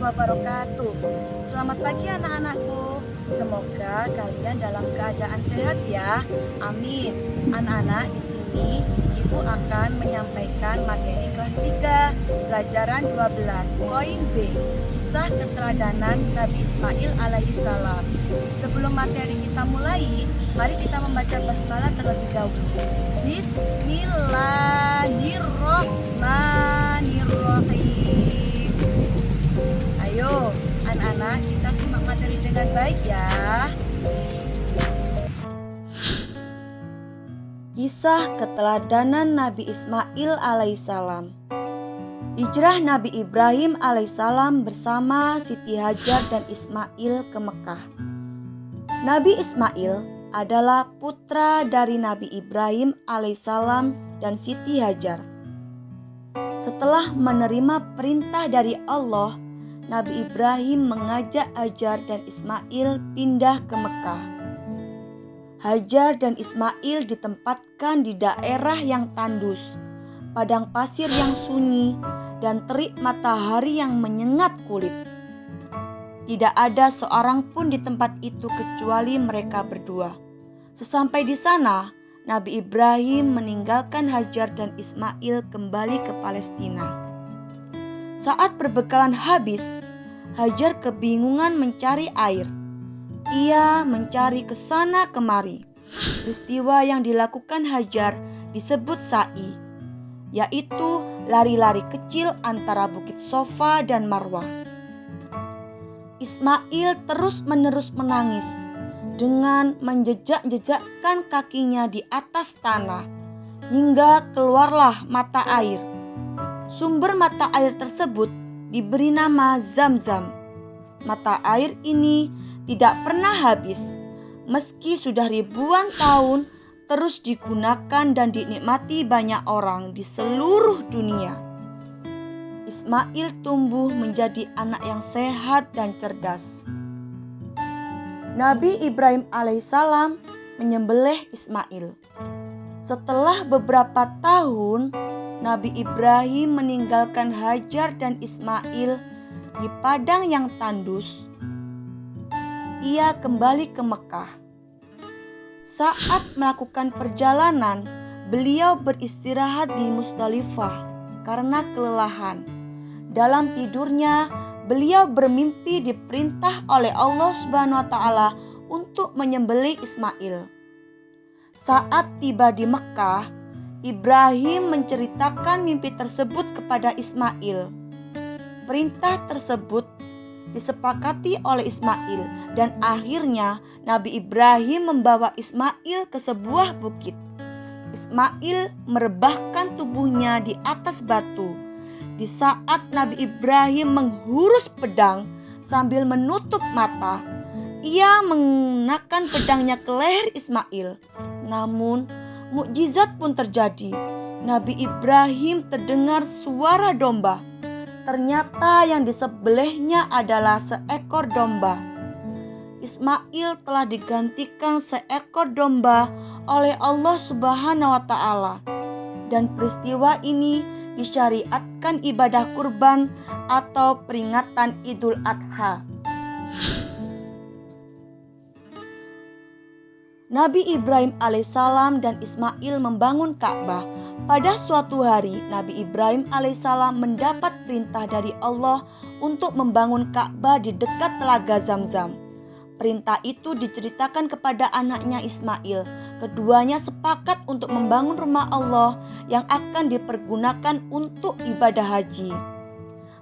wabarakatuh. Selamat pagi anak-anakku. Semoga kalian dalam keadaan sehat ya. Amin. Anak-anak, di sini Ibu akan menyampaikan materi kelas 3, pelajaran 12, poin B. Kisah keteladanan Nabi Ismail alaihissalam. Sebelum materi kita mulai, mari kita membaca basmalah terlebih dahulu. Bismillahirrahmanirrahim. Ayo, anak-anak, kita simak materi dengan baik ya. Kisah keteladanan Nabi Ismail alaihissalam. Hijrah Nabi Ibrahim alaihissalam bersama Siti Hajar dan Ismail ke Mekah. Nabi Ismail adalah putra dari Nabi Ibrahim alaihissalam dan Siti Hajar. Setelah menerima perintah dari Allah, Nabi Ibrahim mengajak Hajar dan Ismail pindah ke Mekah. Hajar dan Ismail ditempatkan di daerah yang tandus, padang pasir yang sunyi, dan terik matahari yang menyengat kulit. Tidak ada seorang pun di tempat itu kecuali mereka berdua. Sesampai di sana, Nabi Ibrahim meninggalkan Hajar dan Ismail kembali ke Palestina. Saat perbekalan habis, Hajar kebingungan mencari air. Ia mencari ke sana kemari. Peristiwa yang dilakukan Hajar disebut sa'i, yaitu lari-lari kecil antara Bukit Sofa dan Marwah. Ismail terus-menerus menangis dengan menjejak-jejakkan kakinya di atas tanah hingga keluarlah mata air. Sumber mata air tersebut diberi nama Zam-Zam. Mata air ini tidak pernah habis, meski sudah ribuan tahun terus digunakan dan dinikmati banyak orang di seluruh dunia. Ismail tumbuh menjadi anak yang sehat dan cerdas. Nabi Ibrahim alaihissalam menyembelih Ismail. Setelah beberapa tahun, Nabi Ibrahim meninggalkan Hajar dan Ismail di padang yang tandus. Ia kembali ke Mekah. Saat melakukan perjalanan, beliau beristirahat di Musdalifah karena kelelahan. Dalam tidurnya, beliau bermimpi diperintah oleh Allah Subhanahu wa Ta'ala untuk menyembelih Ismail. Saat tiba di Mekah, Ibrahim menceritakan mimpi tersebut kepada Ismail. Perintah tersebut disepakati oleh Ismail dan akhirnya Nabi Ibrahim membawa Ismail ke sebuah bukit. Ismail merebahkan tubuhnya di atas batu. Di saat Nabi Ibrahim menghurus pedang sambil menutup mata, ia mengenakan pedangnya ke leher Ismail. Namun mukjizat pun terjadi. Nabi Ibrahim terdengar suara domba. Ternyata yang disembelihnya adalah seekor domba. Ismail telah digantikan seekor domba oleh Allah Subhanahu wa Ta'ala. Dan peristiwa ini disyariatkan ibadah kurban atau peringatan Idul Adha. Nabi Ibrahim alaihissalam dan Ismail membangun Ka'bah. Pada suatu hari, Nabi Ibrahim alaihissalam mendapat perintah dari Allah untuk membangun Ka'bah di dekat telaga Zam-Zam. Perintah itu diceritakan kepada anaknya Ismail. Keduanya sepakat untuk membangun rumah Allah yang akan dipergunakan untuk ibadah haji.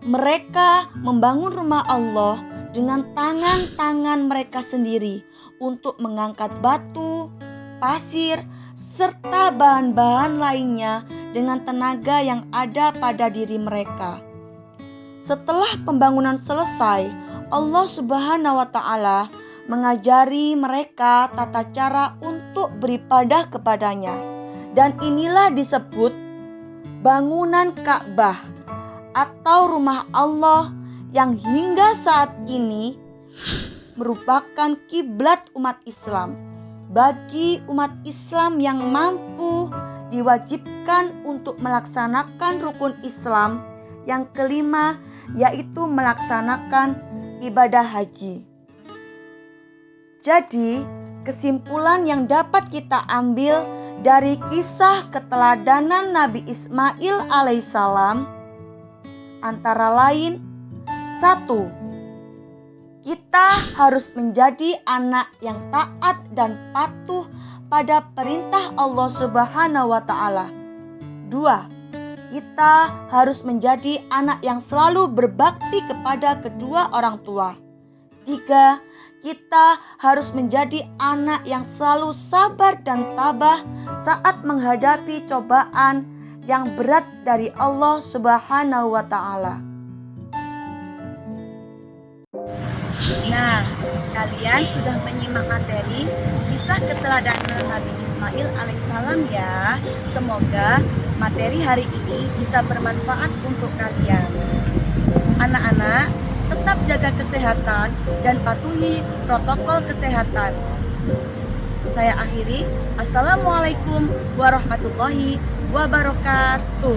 Mereka membangun rumah Allah dengan tangan-tangan mereka sendiri untuk mengangkat batu, pasir, serta bahan-bahan lainnya dengan tenaga yang ada pada diri mereka. Setelah pembangunan selesai, Allah Subhanahu wa Ta'ala mengajari mereka tata cara untuk beribadah kepadanya. Dan inilah disebut bangunan Ka'bah atau rumah Allah yang hingga saat ini merupakan kiblat umat Islam. Bagi umat Islam yang mampu, diwajibkan untuk melaksanakan rukun Islam yang kelima, yaitu melaksanakan ibadah haji. Jadi, kesimpulan yang dapat kita ambil dari kisah keteladanan Nabi Ismail alaihissalam antara lain: 1. Kita harus menjadi anak yang taat dan patuh pada perintah Allah Subhanahu wa Ta'ala. 2. Kita harus menjadi anak yang selalu berbakti kepada kedua orang tua. 3. Kita harus menjadi anak yang selalu sabar dan tabah saat menghadapi cobaan yang berat dari Allah Subhanahu wa Ta'ala. Nah, kalian sudah menyimak materi kisah keteladanan Nabi Ismail alaihissalam ya. Semoga materi hari ini bisa bermanfaat untuk kalian. Anak-anak, tetap jaga kesehatan dan patuhi protokol kesehatan. Saya akhiri. Assalamualaikum warahmatullahi wabarakatuh.